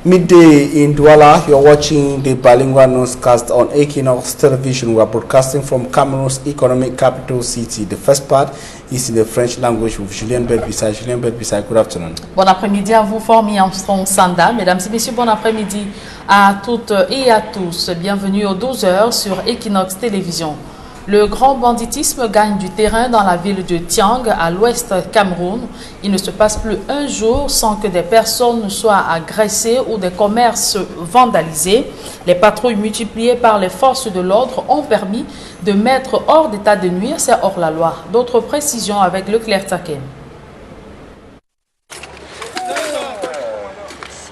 Midday in Douala, you're watching the bilingual newscast on Equinox Television. We are broadcasting from Cameroon's economic capital city. The first part is in the French language with Julien Berbissa. Julien Berbissa, good afternoon. Bon après-midi à vous, Formi Armstrong Sanda. Mesdames et messieurs, bon après-midi à toutes et à tous. Bienvenue aux 12h sur Equinox Télévision. Le grand banditisme gagne du terrain dans la ville de Tiang, à l'ouest Cameroun. Il ne se passe plus un jour sans que des personnes soient agressées ou des commerces vandalisés. Les patrouilles multipliées par les forces de l'ordre ont permis de mettre hors d'état de nuire ces hors-la-loi. D'autres précisions avec Leclerc Taken.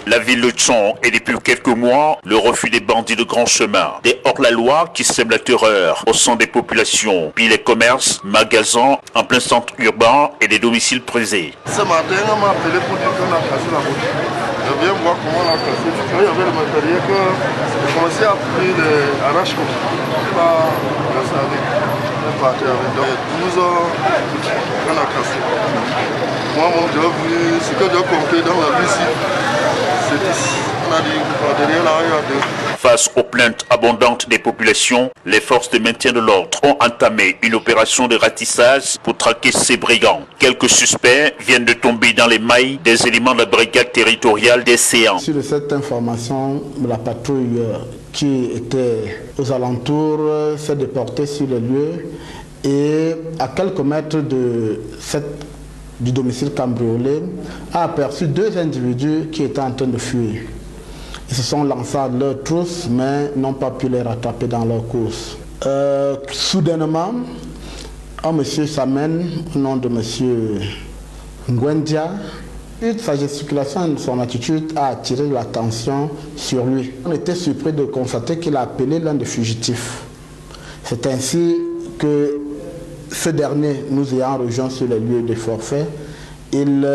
La ville de Tiang est depuis quelques mois le refus des bandits de grand chemin, des hors-la-loi qui sèment la terreur au sein des populations, puis les commerces, magasins en plein centre urbain et des domiciles prisés. Ce matin, on m'a appelé pour dire qu'on a cassé la route. Je viens voir comment on a cassé. Il y avait le matériel que j'ai commencé à prendre des arraches comme ça. Pas casser avec. On est parti avec. Donc, 12 ans qu'on a cassé. Moi, mon job, ce que j'ai compris dans la vie ici, on a dit, derrière là, il y a deux. Face aux plaintes abondantes des populations, les forces de maintien de l'ordre ont entamé une opération de ratissage pour traquer ces brigands. Quelques suspects viennent de tomber dans les mailles des éléments de la brigade territoriale des Séans. Sur cette information, la patrouille qui était aux alentours s'est déportée sur le lieu et à quelques mètres du domicile cambriolé, a aperçu deux individus qui étaient en train de fuir. Ils se sont lancés à leur trousse, mais n'ont pas pu les rattraper dans leur course. Soudainement, un monsieur s'amène au nom de monsieur Ngwendia. Sa gesticulation et son attitude a attiré l'attention sur lui. On était surpris de constater qu'il a appelé l'un des fugitifs. C'est ainsi que ce dernier, nous ayant rejoint sur le lieu des forfaits, il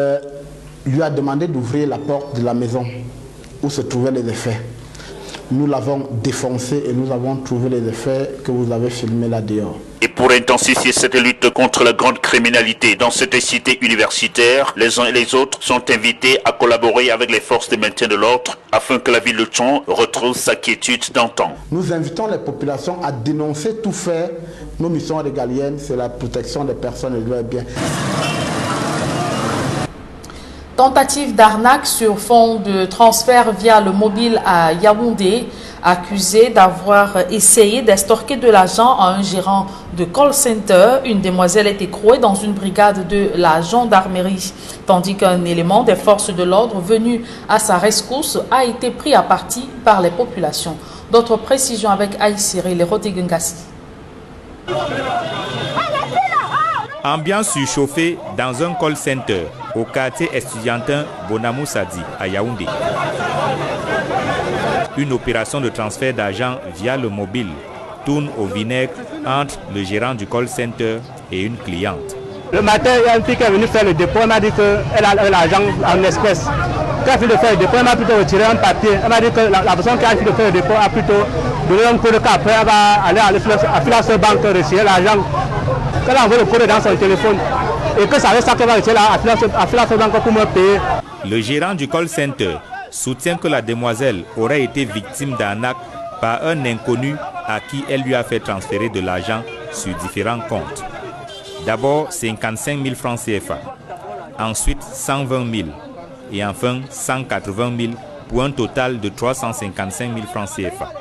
lui a demandé d'ouvrir la porte de la maison où se trouvaient les effets. Nous l'avons défoncé et nous avons trouvé les effets que vous avez filmés là dehors. Et pour intensifier cette lutte contre la grande criminalité dans cette cité universitaire, les uns et les autres sont invités à collaborer avec les forces de maintien de l'ordre afin que la ville de Tiang retrouve sa quiétude d'antan. Nous invitons les populations à dénoncer tout fait. Nos missions régaliennes, c'est la protection des personnes et de leurs biens. Tentative d'arnaque sur fond de transfert via le mobile à Yaoundé, accusé d'avoir essayé d'estorquer de l'argent à un gérant de call center. Une demoiselle est écrouée dans une brigade de la gendarmerie, tandis qu'un élément des forces de l'ordre venu à sa rescousse a été pris à partie par les populations. D'autres précisions avec Aïssiri et Rotigengassi. Ambiance surchauffée dans un call center au quartier estudiantin Bonamou Sadi à Yaoundé. Une opération de transfert d'argent via le mobile tourne au vinaigre entre le gérant du call center et une cliente. Le matin, il y a une fille qui est venue faire le dépôt. Elle m'a dit qu'elle a l'argent en espèces. Quand elle a fini de faire le dépôt, elle m'a plutôt retiré un papier. Elle m'a dit que la personne qui a fini de faire le dépôt a plutôt donné un code qu'après elle va aller à Finance Banque retirer l'argent. Qu'elle a envoyé le code dans son téléphone et que ça reste ça qu'elle va retirer à Finance Banque pour me payer. Le gérant du call center soutient que la demoiselle aurait été victime d'arnaque par un inconnu à qui elle lui a fait transférer de l'argent sur différents comptes. D'abord 55 000 francs CFA, ensuite 120 000 et enfin 180 000 pour un total de 355 000 francs CFA.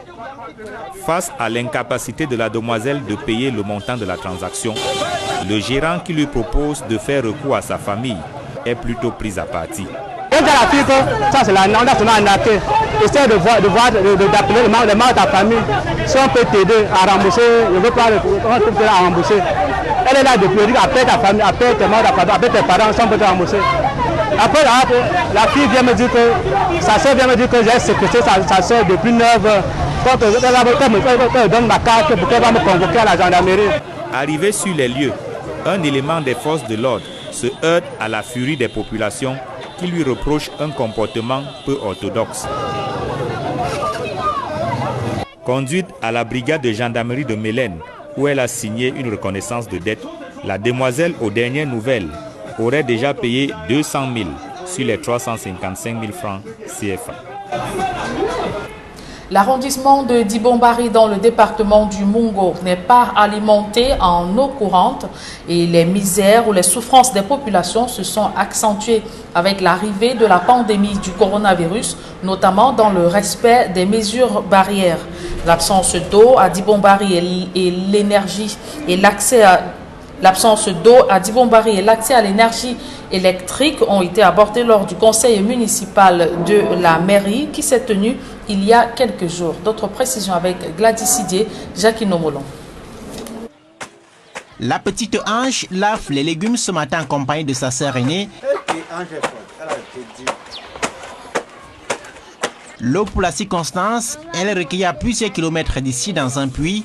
Face à l'incapacité de la demoiselle de payer le montant de la transaction, le gérant qui lui propose de faire recours à sa famille est plutôt pris à partie. On dit à la fille que ça c'est la on a seulement arnaqué. Essaye d'appeler les membres de ta famille. Si on peut t'aider à rembourser, je veux pas à rembourser. Elle est là depuis, elle dit appelle ta famille, appelle tes membres de ta famille, appelle tes parents, si on peut te rembourser. Après la fille vient me dire que sa soeur vient me dire que j'ai séquestré sa soeur depuis 9 heures. Donc elle donne ma carte pour qu'elle va me convoquer à la gendarmerie. Arrivé sur les lieux, un élément des forces de l'ordre se heurte à la furie des populations qui lui reprochent un comportement peu orthodoxe. Conduite à la brigade de gendarmerie de Mélène, où elle a signé une reconnaissance de dette, la demoiselle, aux dernières nouvelles, aurait déjà payé 200 000 sur les 355 000 francs CFA. L'arrondissement de Dibombari dans le département du Mungo n'est pas alimenté en eau courante et les misères ou les souffrances des populations se sont accentuées avec l'arrivée de la pandémie du coronavirus, notamment dans le respect des mesures barrières. L'absence d'eau à Dibombari et l'énergie et l'accès à L'absence d'eau à Dibombari et l'accès à l'énergie électrique ont été abordés lors du conseil municipal de la mairie qui s'est tenu il y a quelques jours. D'autres précisions avec Gladys Sidier, Jacqueline Molon. La petite Ange lave les légumes ce matin accompagnée de sa sœur aînée. L'eau pour la circonstance, elle est recueillie à plusieurs kilomètres d'ici dans un puits.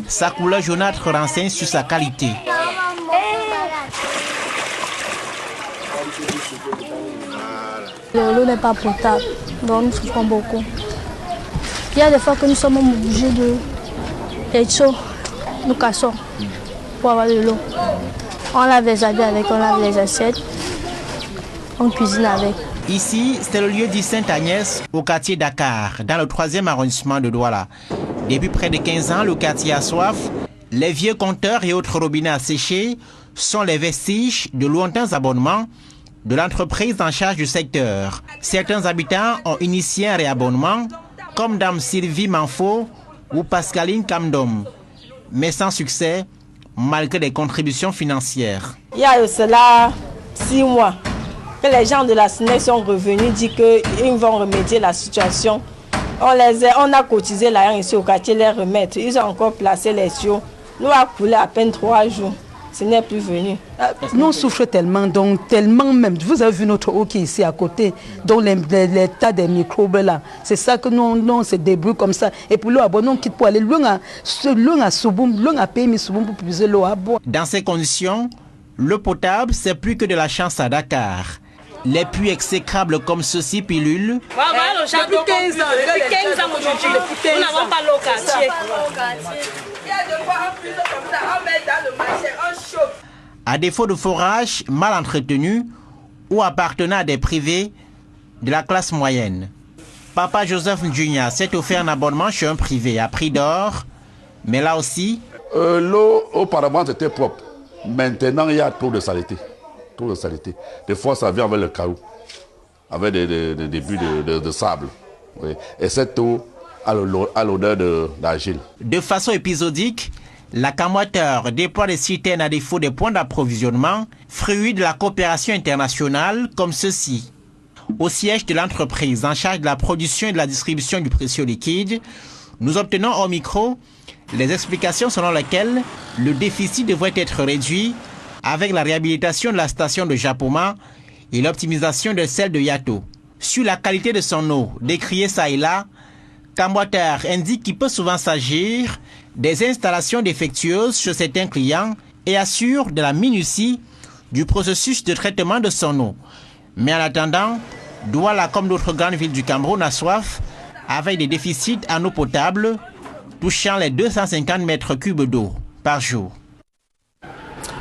Sa couleur jaunâtre renseigne sur sa qualité. L'eau n'est pas potable, donc nous souffrons beaucoup. Il y a des fois que nous sommes obligés de chaud, nous cassons pour avoir de l'eau. On lave les habits avec, on lave les assiettes, on cuisine avec. Ici, c'est le lieu dit Sainte-Agnès, au quartier Dakar, dans le 3e arrondissement de Douala. Depuis près de 15 ans, le quartier a soif. Les vieux compteurs et autres robinets asséchés sont les vestiges de lointains abonnements de l'entreprise en charge du secteur. Certains habitants ont initié un réabonnement, comme Dame Sylvie Manfo ou Pascaline Kamdom, mais sans succès, malgré les contributions financières. Il y a cela 6 mois que les gens de la SNEC sont revenus dire qu'ils vont remédier la situation. On a cotisé l'argent ici au quartier, les remettre. Ils ont encore placé les tuyaux. Nous avons coulé à peine 3 jours. Ce n'est plus venu. Nous on souffre tellement, donc tellement même. Vous avez vu notre eau qui est ici à côté, donc l'état des microbes là. C'est ça que nous on se débrouille comme ça. Et pour l'eau à boire, nous on quitte pour aller loin à Souboum, loin à Pays Souboum pour puiser l'eau à boire. Dans ces conditions, l'eau potable, c'est plus que de la chance à Dakar. Les puits exécrables comme ceux-ci pilulent. J'ai plus 15 ans. Depuis 15 ans aujourd'hui, nous n'avons pas l'eau au quartier. Il y a de quoi en plus comme ça, on met dans le marché, on chauffe. À défaut de forage mal entretenu ou appartenant à des privés de la classe moyenne. Papa Joseph Ndjunya s'est offert un abonnement chez un privé à prix d'or, mais là aussi... L'eau auparavant c'était propre. Maintenant il y a trop de saleté. Trop de saleté. Des fois ça vient avec le caillou, avec des débits de sable. Oui. Et cette eau a l'odeur d'argile. De façon épisodique, la Camwater déploie des citernes à défaut des points d'approvisionnement, fruits de la coopération internationale comme ceci. Au siège de l'entreprise en charge de la production et de la distribution du précieux liquide, nous obtenons au micro les explications selon lesquelles le déficit devrait être réduit avec la réhabilitation de la station de Japoma et l'optimisation de celle de Yato. Sur la qualité de son eau, décriée ça et là, Camwater indique qu'il peut souvent s'agir des installations défectueuses chez certains clients et assure de la minutie du processus de traitement de son eau. Mais en attendant, Douala, comme d'autres grandes villes du Cameroun, a soif avec des déficits en eau potable touchant les 250 mètres cubes d'eau par jour.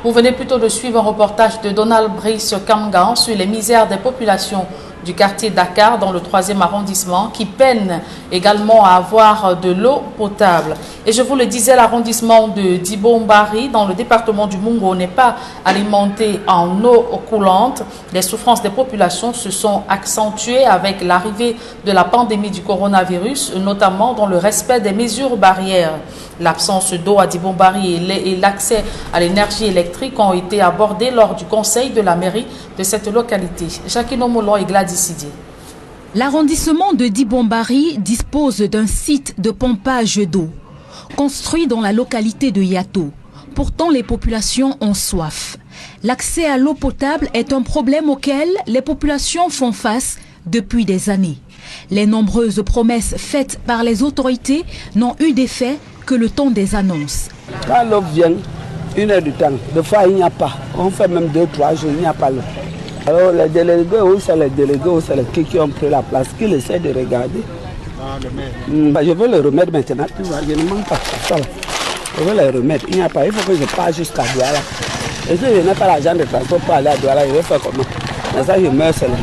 Vous venez plutôt de suivre un reportage de Donald Brice Kamgan sur les misères des populations du quartier Dakar dans le 3e arrondissement qui peinent également à avoir de l'eau potable. Et je vous le disais, l'arrondissement de Dibombari dans le département du Mungo n'est pas alimenté en eau coulante. Les souffrances des populations se sont accentuées avec l'arrivée de la pandémie du coronavirus, notamment dans le respect des mesures barrières. L'absence d'eau à Dibombari et l'accès à l'énergie électrique ont été abordés lors du conseil de la mairie de cette localité. Jacqueline Molon et Gladys Sidier. L'arrondissement de Dibombari dispose d'un site de pompage d'eau, construit dans la localité de Yato. Pourtant, les populations ont soif. L'accès à l'eau potable est un problème auquel les populations font face depuis des années. Les nombreuses promesses faites par les autorités n'ont eu d'effet que le temps des annonces. Quand l'eau vient, 1 heure du temps, des fois il n'y a pas. On fait même 2-3 jours, il n'y a pas l'eau. Alors les délégués, où c'est les délégués, où c'est les qui ont pris la place, qui essaient de regarder. Je veux le remettre maintenant, je ne manque pas ça. Je veux le remettre, il n'y a pas, il faut que je parte jusqu'à Douala. Et si je n'ai pas l'argent de transport pour aller à Douala, je vais faire comment? Mais ça, je meurs seulement.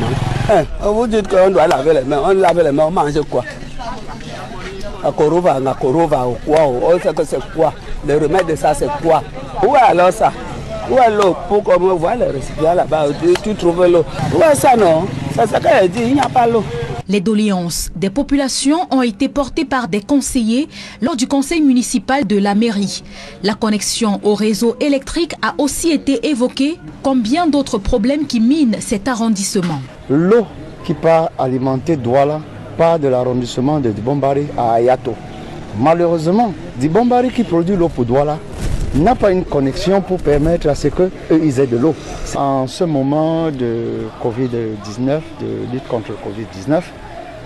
Vous dites qu'on doit laver les mains. On lave les mains, on mange quoi? À Korova, ou quoi? On sait que c'est quoi? Le remède de ça, c'est quoi? Où est alors ça? Où est l'eau? Pour qu'on voit les récipients là-bas, tu trouves l'eau. Où est ça, non? C'est ça qu'elle dit, il n'y a pas l'eau. Les doléances des populations ont été portées par des conseillers lors du conseil municipal de la mairie. La connexion au réseau électrique a aussi été évoquée, comme bien d'autres problèmes qui minent cet arrondissement. L'eau qui part alimenter Douala part de l'arrondissement de Dibombari à Yato. Malheureusement, Dibombari qui produit l'eau pour Douala n'a pas une connexion pour permettre à ce qu'eux ils aient de l'eau. En ce moment de Covid-19, de lutte contre le Covid-19,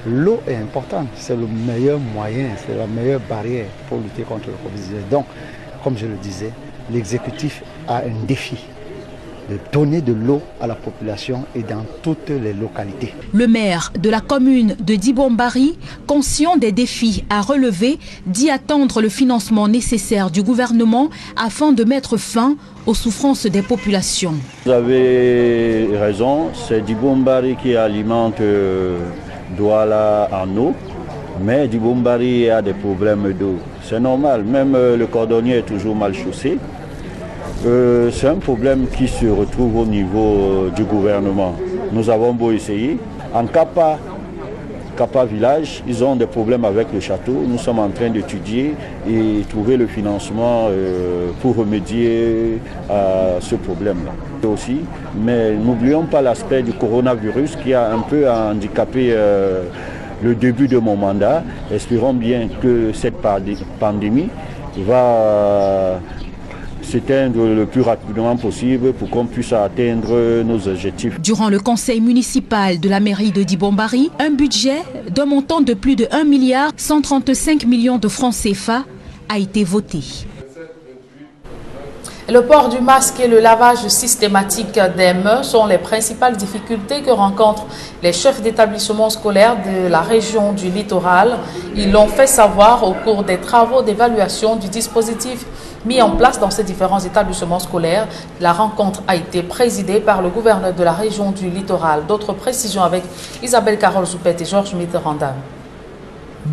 l'eau est importante. C'est le meilleur moyen, c'est la meilleure barrière pour lutter contre le Covid-19. Donc, comme je le disais, l'exécutif a un défi de donner de l'eau à la population et dans toutes les localités. Le maire de la commune de Dibombari, conscient des défis à relever, dit attendre le financement nécessaire du gouvernement afin de mettre fin aux souffrances des populations. Vous avez raison, c'est Dibombari qui alimente Douala en eau, mais Dibombari a des problèmes d'eau. C'est normal, même le cordonnier est toujours mal chaussé. C'est un problème qui se retrouve au niveau du gouvernement. Nous avons beau essayer. En Kapa village, ils ont des problèmes avec le château. Nous sommes en train d'étudier et trouver le financement pour remédier à ce problème-là aussi. Mais n'oublions pas l'aspect du coronavirus qui a un peu handicapé le début de mon mandat. Espérons bien que cette pandémie va s'éteindre le plus rapidement possible pour qu'on puisse atteindre nos objectifs. Durant le conseil municipal de la mairie de Dibombari, un budget d'un montant de plus de 1,135 milliard de francs CFA a été voté. Le port du masque et le lavage systématique des mains sont les principales difficultés que rencontrent les chefs d'établissement scolaire de la région du littoral. Ils l'ont fait savoir au cours des travaux d'évaluation du dispositif mis en place dans ces différents établissements scolaires. La rencontre a été présidée par le gouverneur de la région du littoral. D'autres précisions avec Isabelle Carole Zoupette et Georges Mitterrand.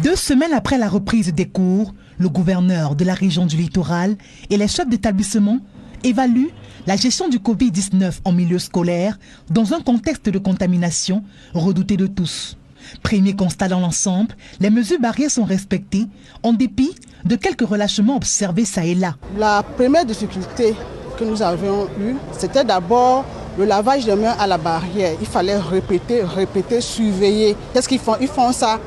2 semaines après la reprise des cours, le gouverneur de la région du littoral et les chefs d'établissement évaluent la gestion du Covid-19 en milieu scolaire dans un contexte de contamination redouté de tous. Premier constat dans l'ensemble, les mesures barrières sont respectées en dépit de quelques relâchements observés ça et là. La première difficulté que nous avions eue, c'était d'abord le lavage des mains à la barrière. Il fallait répéter, surveiller. Qu'est-ce qu'ils font? Ils font ça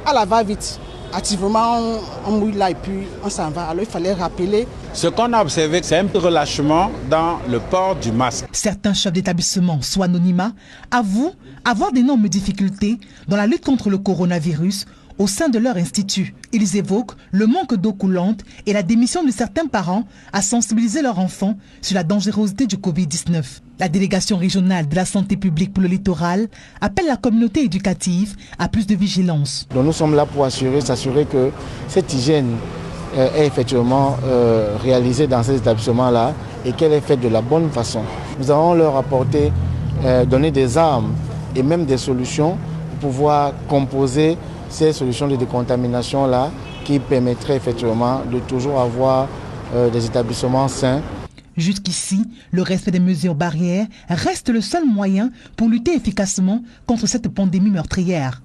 à la va-vite. Activement, on mouille là et puis on s'en va. Alors il fallait rappeler. Ce qu'on a observé, c'est un relâchement dans le port du masque. Certains chefs d'établissement, soit anonymat, avouent avoir d'énormes difficultés dans la lutte contre le coronavirus au sein de leur institut. Ils évoquent le manque d'eau coulante et la démission de certains parents à sensibiliser leurs enfants sur la dangerosité du Covid-19. La délégation régionale de la santé publique pour le littoral appelle la communauté éducative à plus de vigilance. Donc nous sommes là pour s'assurer que cette hygiène est effectivement réalisée dans ces établissements-là et qu'elle est faite de la bonne façon. Nous allons leur apporter, donner des armes et même des solutions pour pouvoir composer ces solutions de décontamination-là qui permettraient effectivement de toujours avoir des établissements sains. Jusqu'ici, le respect des mesures barrières reste le seul moyen pour lutter efficacement contre cette pandémie meurtrière.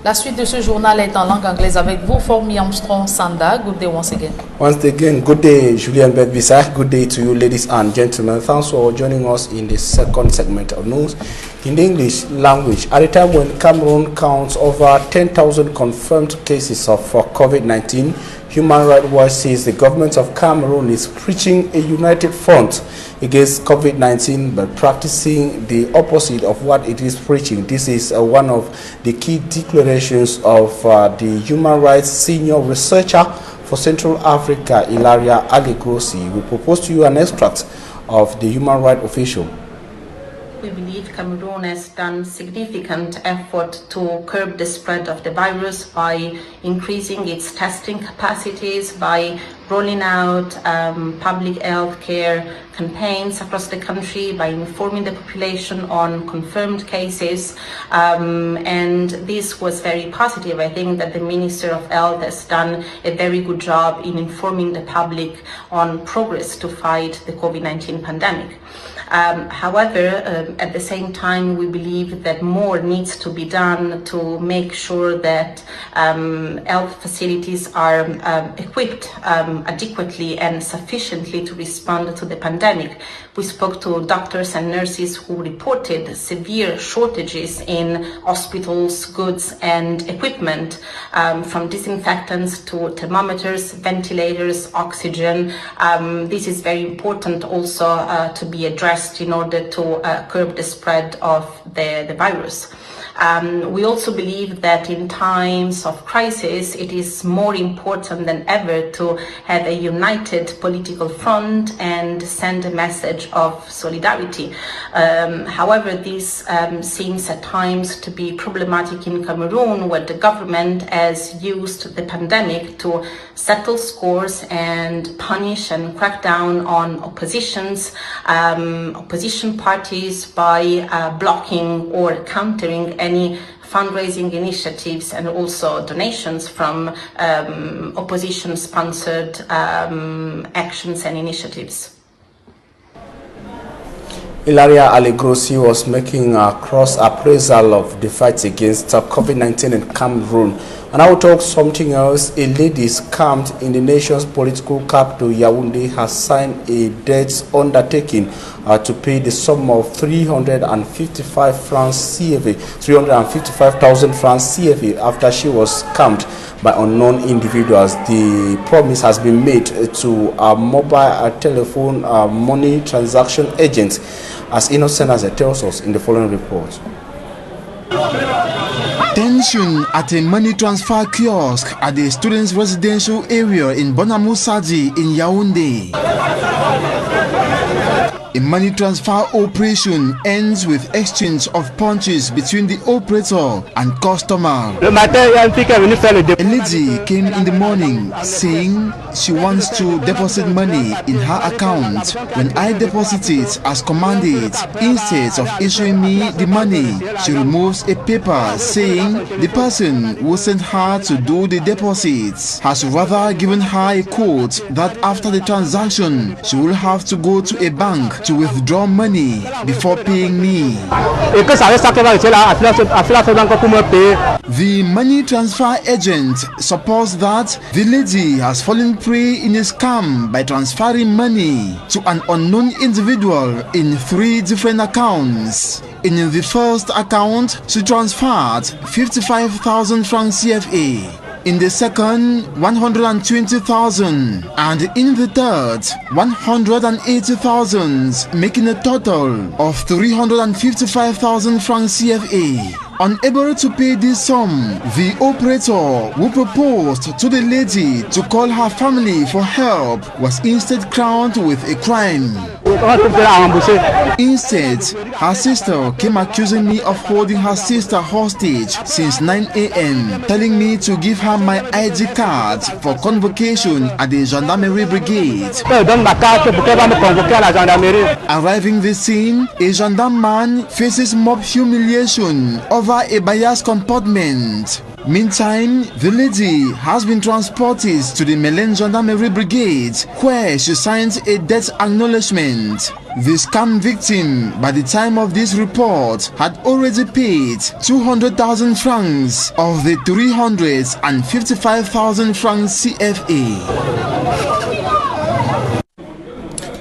La suite de ce journal est en langue anglaise avec vous, Formi Armstrong Sanda. Good day once again. Once again, good day, Julian Bedbisa. Good day to you, ladies and gentlemen. Thanks for joining us in the second segment of news in the English language. At a time when Cameroon counts over 10,000 confirmed cases of COVID-19, Human Rights Watch says the government of Cameroon is preaching a united front against COVID-19 but practicing the opposite of what it is preaching. This is one of the key declarations of the human rights senior researcher for Central Africa, Ilaria Aligrosi. We propose to you an extract of the human rights official. we believe Cameroon has done significant effort to curb the spread of the virus by increasing its testing capacities, by rolling out public health care campaigns across the country, by informing the population on confirmed cases, and this was very positive. I think that the Minister of Health has done a very good job in informing the public on progress to fight the COVID-19 pandemic. However, at the same time, we believe that more needs to be done to make sure that health facilities are equipped adequately and sufficiently to respond to the pandemic. We spoke to doctors and nurses who reported severe shortages in hospitals, goods and equipment, from disinfectants to thermometers, ventilators, oxygen. This is very important also to be addressed in order to curb the spread of the virus. We also believe that in times of crisis, it is more important than ever to have a united political front and send a message of solidarity. However, this seems at times to be problematic in Cameroon, where the government has used the pandemic to settle scores and punish and crack down on opposition parties by blocking or countering any fundraising initiatives and also donations from opposition-sponsored actions and initiatives. Ilaria Aligrossi was making a cross appraisal of the fight against COVID-19 in Cameroon. And I will talk something else. A lady scammed in the nation's political capital, Yaoundé, has signed a debt undertaking to pay the sum of 355,000 francs CFA after she was scammed by unknown individuals. The promise has been made to a mobile telephone money transaction agent, as Innocent as it tells us in the following report. Tension at a money transfer kiosk at the students' residential area in Bonamoussadi in Yaoundé. A money transfer operation ends with exchange of punches between the operator and customer. A lady came in the morning saying she wants to deposit money in her account. When I deposit it as commanded, instead of issuing me the money, she removes a paper saying the person who sent her to do the deposits has rather given her a code that after the transaction she will have to go to a bank to withdraw money before paying me. The money transfer agent supports that the lady has fallen prey in a scam by transferring money to an unknown individual in 3 different accounts. In the first account, she transferred 55,000 francs CFA. In the second, 120,000, and in the third, 180,000, making a total of 355,000 francs CFA. Unable to pay this sum, the operator who proposed to the lady to call her family for help was instead crowned with a crime. Instead, her sister came accusing me of holding her sister hostage since 9 a.m., telling me to give her my ID card for convocation at the Gendarmerie Brigade. Arriving the scene, a gendarme faces mob humiliation over a bias compartment. Meantime, the lady has been transported to the Melen Gendarmerie Brigade, where she signs a debt acknowledgement. The scam victim, by the time of this report, had already paid 200,000 francs of the 355,000 francs CFA.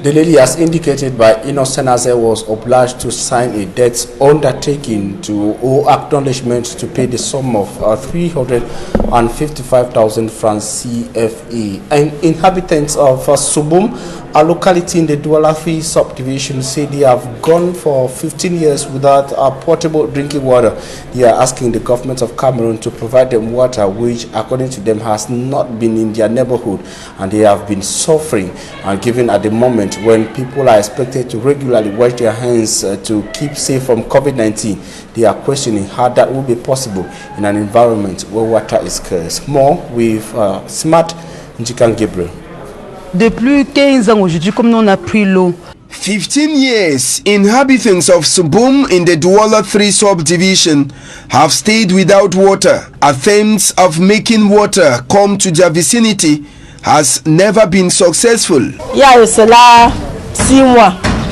The lady, as indicated by Innocent Aze, was obliged to sign a debt undertaking to owe acknowledgement to pay the sum of 355,000 francs CFA. And inhabitants of Subum, a locality in the Douala-Fi subdivision, say they have gone for 15 years without portable drinking water. They are asking the government of Cameroon to provide them water, which according to them has not been in their neighborhood, and they have been suffering and given at the moment environment when people are expected to regularly wash their hands to keep safe from COVID-19. They are questioning how that will be possible in an environment where water is scarce. More with Smart Njikan Gabriel. Depuis 15 ans aujourd'hui, comme nous on a pris l'eau. 15 years, inhabitants of Subum in the Douala 3 subdivision have stayed without water. Attempts of making water come to their vicinity has never been successful.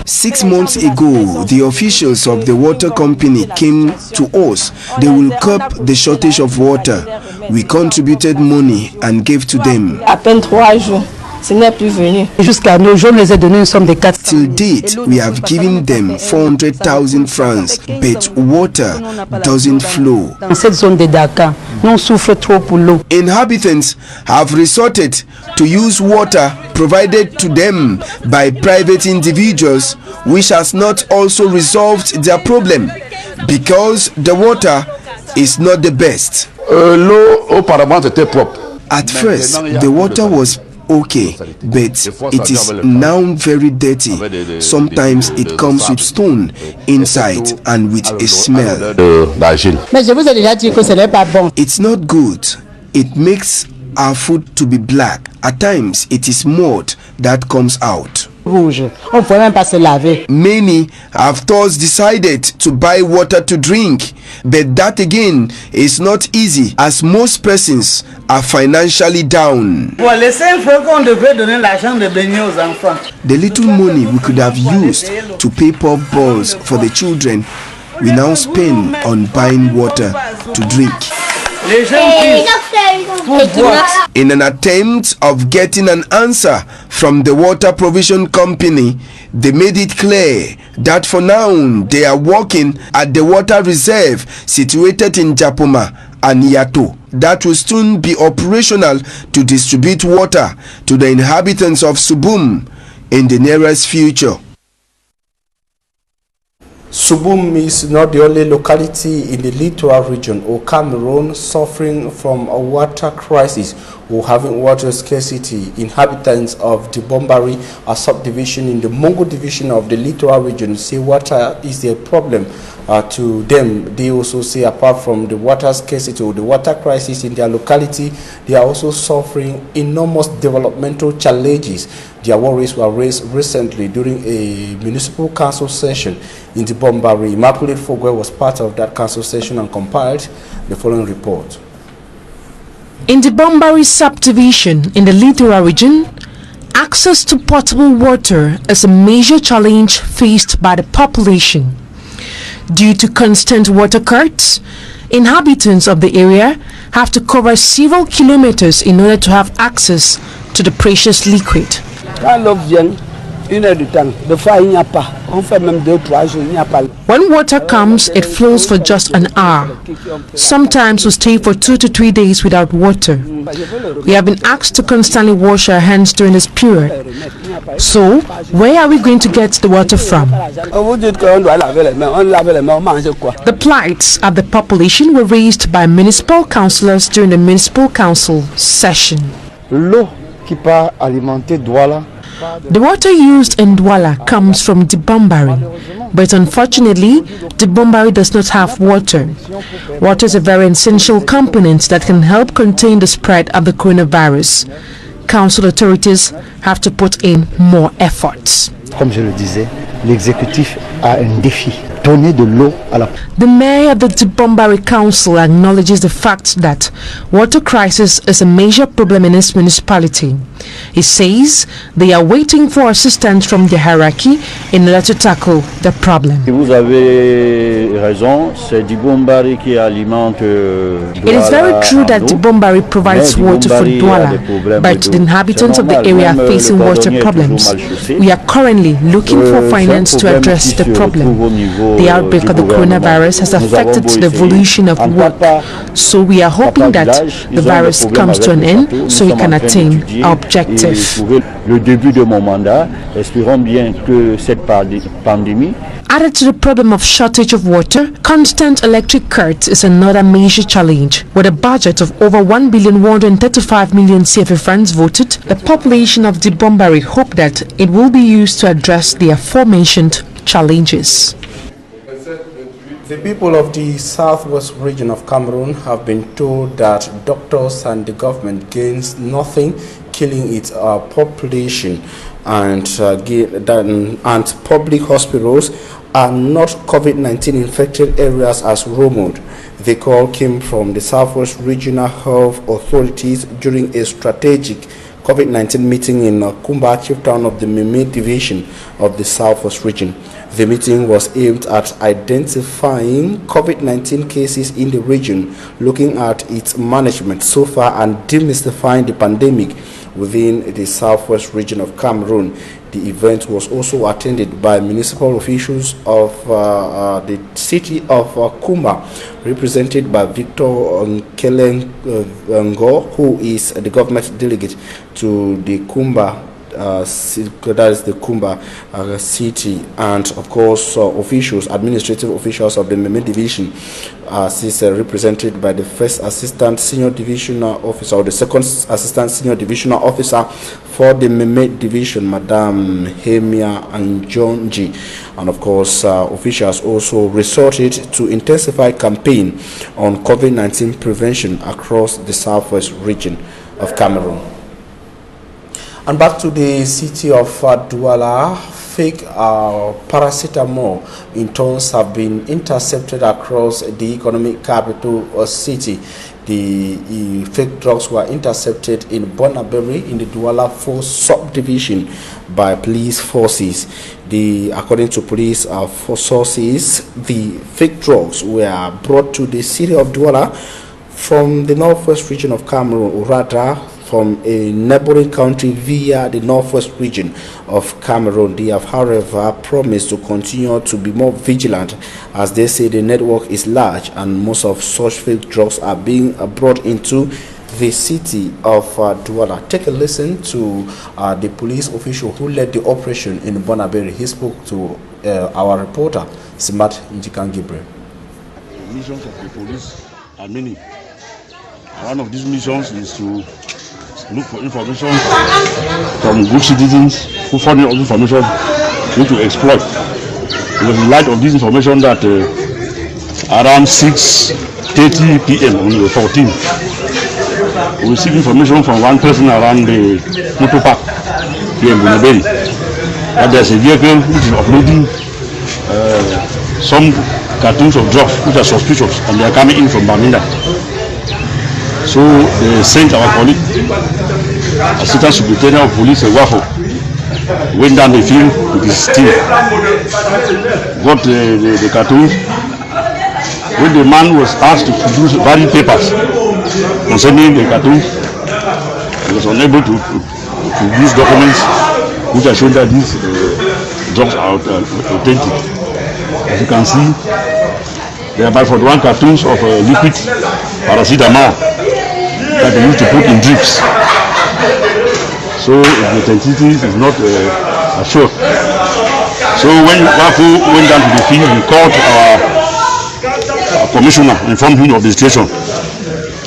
6 months ago, the officials of the water company came to us. They will curb the shortage of water. We contributed money and gave to them. Jusqu'à nos jours, les a donné une somme de 400. Till date, we have given them 400,000 francs, but water doesn't flow. Dans cette zone de Dakar, nous souffrons trop pour l'eau. Inhabitants have resorted to use water provided to them by private individuals, which has not also resolved their problem because the water is not the best. L'eau auparavant était propre. At first, the water was okay, but it is now very dirty. Sometimes it comes with stone inside and with a smell. It's not good. It makes our food to be black. At times it is mud that comes out. Many have thus decided to buy water to drink, but that again is not easy as most persons are financially down. The little money we could have used to pay pop balls for the children, we now spend on buying water to drink. In an attempt of getting an answer from the water provision company, they made it clear that for now they are working at the water reserve situated in Japoma and Yato that will soon be operational to distribute water to the inhabitants of Subum in the nearest future. Subum is not the only locality in the littoral region or Cameroon suffering from a water crisis or having water scarcity. Inhabitants of the Bombari, a subdivision in the Mongo division of the littoral region, say water is a problem to them. They also say apart from the water scarcity or the water crisis in their locality, they are also suffering enormous developmental challenges. Their worries were raised recently during a municipal council session in the Bombari. Immaculate Fogwe was part of that council session and compiled the following report. In the Bombari subdivision in the littoral region, access to potable water is a major challenge faced by the population. Due to constant water cuts, inhabitants of the area have to cover several kilometers in order to have access to the precious liquid. When water comes, it flows for just an hour. Sometimes we stay for 2 to 3 days without water. We have been asked to constantly wash our hands during this period. So, where are we going to get the water from? The plights of the population were raised by municipal councillors during the municipal council session. The water used in Douala comes from the Bombari, but unfortunately, the Bombari does not have water. Water is a very essential component that can help contain the spread of the coronavirus. Council authorities have to put in more efforts. Comme je le disais, l'exécutif a un défi. Donner de l'eau à la... The mayor of the Bombari Council acknowledges the fact that water crisis is a major problem in his municipality. He says they are waiting for assistance from the hierarchy in order to tackle the problem. Vous avez raison, c'est du Bombari qui alimente It is very true that the Bombari provides water for Douala, but the inhabitants of the area are facing water problems. We are currently looking for finance to address the problem. The outbreak of the coronavirus has affected the evolution of work, so we are hoping that the virus comes to an end so we can attain our objective. Le début de mon mandat, espérons bien que cette pandémie. Added to the problem of shortage of water, constant electric cuts is another major challenge. With a budget of over 1,135,000,000 CFA francs voted, the population of Dibombari hope that it will be used to address the aforementioned challenges. The people of the southwest region of Cameroon have been told that doctors and the government gains nothing killing its population, and public hospitals are not COVID-19 infected areas as rumored. The call came from the Southwest Regional Health Authorities during a strategic COVID-19 meeting in Kumba, chief town of the Meme division of the Southwest region. The meeting was aimed at identifying COVID-19 cases in the region, looking at its management so far, and demystifying the pandemic within the Southwest region of Cameroon. The event was also attended by municipal officials of the city of Kumba, represented by Victor Nkelengo, who is the government delegate to the Kumba, that is the Kumba city, and of course administrative officials of the Meme division. This is represented by the first assistant senior divisional officer, or the second assistant senior divisional officer for the Meme division, Madame Hemia Anjonji. And of course, officials also resorted to intensify campaign on COVID-19 prevention across the southwest region of Cameroon. And back to the city of Douala, fake paracetamol in tons have been intercepted across the economic capital city. The fake drugs were intercepted in Bonaberi in the Douala 4 subdivision by police forces. According to police sources, the fake drugs were brought to the city of Douala from the northwest region of Cameroon, or rather from a neighboring country via the northwest region of Cameroon. They have, however, promised to continue to be more vigilant, as they say the network is large and most of such fake drugs are being brought into the city of Douala. Take a listen to the police official who led the operation in Bonaberi. He spoke to our reporter, Simat Njikangibre. The missions of the police are many. One of these missions is to look for information from good citizens who find out information we need to exploit. It was in light of this information that around 6:30 p.m. on the 14th, we received information from one person around the motor park here in Bonaberi that there's a vehicle which is uploading some cartons of drugs which are suspicious, and they are coming in from Baminda. So they sent our colleague, Assistant Superintendent of Police, Wafo, went down the field with his team, got the cartoons. When the man was asked to produce various papers concerning the cartoons, he was unable to produce documents which are showing that these drugs are authentic. As you can see, there are about 41 cartons of liquid paracetamol that they used to put in drips. So the authenticity is not assured. So when Wafo went down to the field, we called our commissioner, informed him of the situation.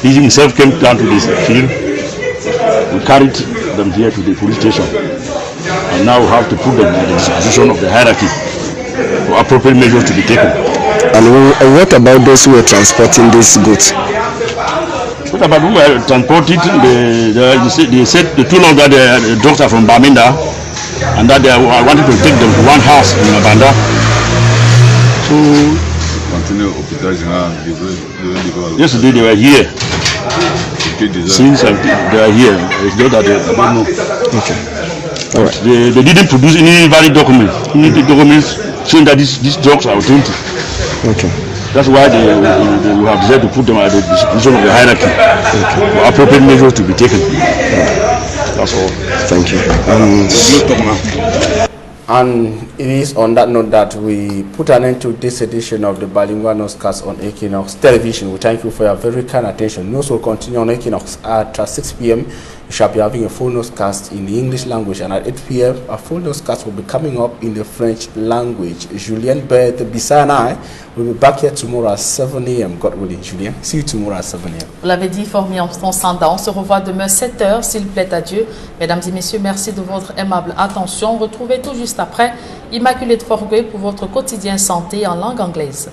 He himself came down to the field. We carried them here to the police station, and now we have to put them at the disposition of the hierarchy for appropriate measures to be taken. And what about those who were transporting these goods? What about who were transported? They said the two of the drugs are from Baminda, and that they wanted to take them to one house in Mabanda. So yesterday they were here. Since they are here, it's not that I don't know. Okay. All right. They didn't produce any valid documents. Any documents showing that these drugs are authentic. Okay. That's why they have decided to put them at the disposition of the hierarchy for appropriate measures to be taken. That's all. Thank you. And it is on that note that we put an end to this edition of the Bilingual Newscast on Equinox Television. We thank you for your very kind attention. News will continue on Equinox at 6 p.m. We shall be having a full newscast in the English language, and at 8 p.m. a full newscast will be coming up in the French language. Julien Bert Bissa and I will be back here tomorrow at 7 a.m. God willing. Julien, see you tomorrow at 7 a.m. Vous l'avez dit, Formi Armstrong Sanda. On se revoit demain 7h, s'il plaît à Dieu. Mesdames et messieurs, merci de votre aimable attention. Retrouvez tout juste après Immaculée de Forgueux pour votre quotidien santé en langue anglaise.